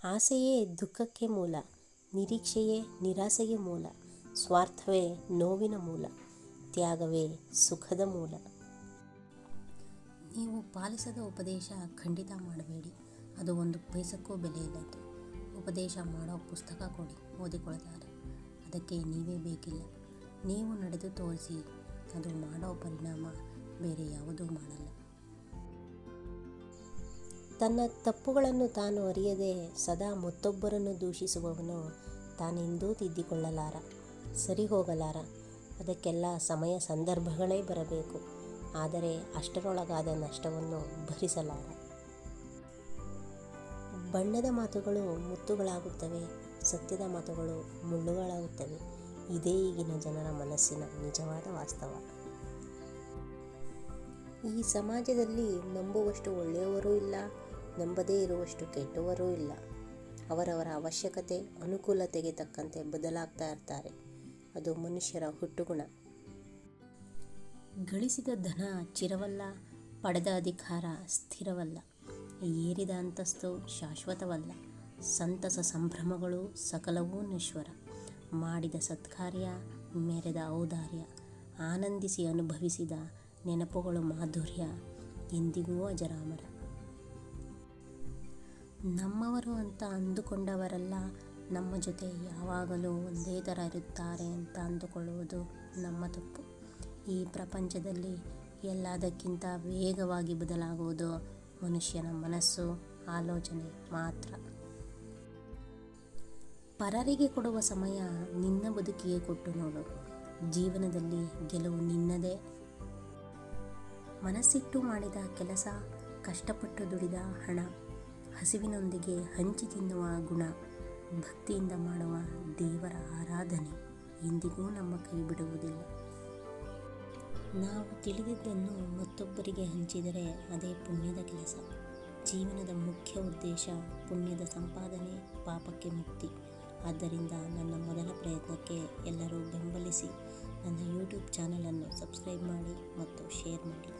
ಆಸೆಯೇ ದುಃಖಕ್ಕೆ ಮೂಲ, ನಿರೀಕ್ಷೆಯೇ ನಿರಾಸೆಗೆ ಮೂಲ, ಸ್ವಾರ್ಥವೇ ನೋವಿನ ಮೂಲ, ತ್ಯಾಗವೇ ಸುಖದ ಮೂಲ. ನೀವು ಪಾಲಿಸದ ಉಪದೇಶ ಖಂಡಿತ ಮಾಡಬೇಡಿ, ಅದು ಒಂದು ಪೈಸಕ್ಕೂ ಬೆಲೆ ಇಲ್ಲದ್ದು. ಉಪದೇಶ ಮಾಡೋ ಪುಸ್ತಕ ಕೊಡಿ, ಓದಿಕೊಳ್ತಾರೆ. ಅದಕ್ಕೆ ನೀವೇ ಬೇಕಿಲ್ಲ. ನೀವು ನಡೆದು ತೋರಿಸಿ, ಅದು ಮಾಡೋ ಪರಿಣಾಮ ಬೇರೆ ಯಾವುದೂ ಮಾಡಲ್ಲ. ತನ್ನ ತಪ್ಪುಗಳನ್ನು ತಾನು ಅರಿಯದೆ ಸದಾ ಮತ್ತೊಬ್ಬರನ್ನು ದೂಷಿಸುವವನು ತಾನೆಂದೂ ತಿದ್ದಿಕೊಳ್ಳಲಾರ, ಸರಿ ಹೋಗಲಾರ. ಅದಕ್ಕೆಲ್ಲ ಸಮಯ ಸಂದರ್ಭಗಳೇ ಬರಬೇಕು, ಆದರೆ ಅಷ್ಟರೊಳಗಾದ ನಷ್ಟವನ್ನು ಭರಿಸಲಾರ. ಬಣ್ಣದ ಮಾತುಗಳು ಮುತ್ತುಗಳಾಗುತ್ತವೆ, ಸತ್ಯದ ಮಾತುಗಳು ಮುಳ್ಳುಗಳಾಗುತ್ತವೆ. ಇದೇ ಈಗಿನ ಜನರ ಮನಸ್ಸಿನ ನಿಜವಾದ ವಾಸ್ತವ. ಈ ಸಮಾಜದಲ್ಲಿ ನಂಬುವಷ್ಟು ಒಳ್ಳೆಯವರೂ ಇಲ್ಲ, ನಂಬದೇ ಇರುವಷ್ಟು ಕೆಟ್ಟವರೂ ಇಲ್ಲ. ಅವರವರ ಅವಶ್ಯಕತೆ ಅನುಕೂಲತೆಗೆ ತಕ್ಕಂತೆ ಬದಲಾಗ್ತಾ ಇರ್ತಾರೆ. ಅದು ಮನುಷ್ಯರ ಹುಟ್ಟುಗುಣ. ಗಳಿಸಿದ ಧನ ಚಿರವಲ್ಲ, ಪಡೆದ ಅಧಿಕಾರ ಸ್ಥಿರವಲ್ಲ, ಏರಿದ ಅಂತಸ್ತು ಶಾಶ್ವತವಲ್ಲ, ಸಂತಸ ಸಂಭ್ರಮಗಳು ಸಕಲವೂ ನಶ್ವರ, ಮಾಡಿದ ಸತ್ಕಾರ್ಯ ಮೆರೆದ ಔದಾರ್ಯ, ಆನಂದಿಸಿ ಅನುಭವಿಸಿದ ನೆನಪುಗಳು ಮಾಧುರ್ಯ, ಎಂದಿಗೂ ಅಜರಾಮರ. ನಮ್ಮವರು ಅಂತ ಅಂದುಕೊಂಡವರೆಲ್ಲ ನಮ್ಮ ಜೊತೆ ಯಾವಾಗಲೂ ಒಂದೇ ಥರ ಇರುತ್ತಾರೆ ಅಂತ ಅಂದುಕೊಳ್ಳುವುದು ನಮ್ಮ ತಪ್ಪು. ಈ ಪ್ರಪಂಚದಲ್ಲಿ ಎಲ್ಲದಕ್ಕಿಂತ ವೇಗವಾಗಿ ಬದಲಾಗುವುದು ಮನುಷ್ಯನ ಮನಸ್ಸು, ಆಲೋಚನೆ ಮಾತ್ರ. ಪರರಿಗೆ ಕೊಡುವ ಸಮಯ ನಿನ್ನ ಬದುಕಿಗೆ ಕೊಟ್ಟು ನೋಡು. ಜೀವನದಲ್ಲಿ ಗೆಲುವು ನಿನ್ನದೇ. ಮನಸ್ಸಿಟ್ಟು ಮಾಡಿದ ಕೆಲಸ, ಕಷ್ಟಪಟ್ಟು ದುಡಿದ ಹಣ, ಹಸಿವಿನೊಂದಿಗೆ ಹಂಚಿ ತಿನ್ನುವ ಗುಣ, ಭಕ್ತಿಯಿಂದ ಮಾಡುವ ದೇವರ ಆರಾಧನೆ ಎಂದಿಗೂ ನಮ್ಮ ಕೈ ಬಿಡುವುದಿಲ್ಲ. ನಾವು ತಿಳಿದಿದ್ದನ್ನು ಮತ್ತೊಬ್ಬರಿಗೆ ಹಂಚಿದರೆ ಅದೇ ಪುಣ್ಯದ ಕೆಲಸ. ಜೀವನದ ಮುಖ್ಯ ಉದ್ದೇಶ ಪುಣ್ಯದ ಸಂಪಾದನೆ, ಪಾಪಕ್ಕೆ ಮುಕ್ತಿ. ಆದ್ದರಿಂದ ನನ್ನ ಮೊದಲ ಪ್ರಯತ್ನಕ್ಕೆ ಎಲ್ಲರೂ ಬೆಂಬಲಿಸಿ ನನ್ನ ಯೂಟ್ಯೂಬ್ ಚಾನಲನ್ನು ಸಬ್ಸ್ಕ್ರೈಬ್ ಮಾಡಿ ಮತ್ತು ಶೇರ್ ಮಾಡಿ.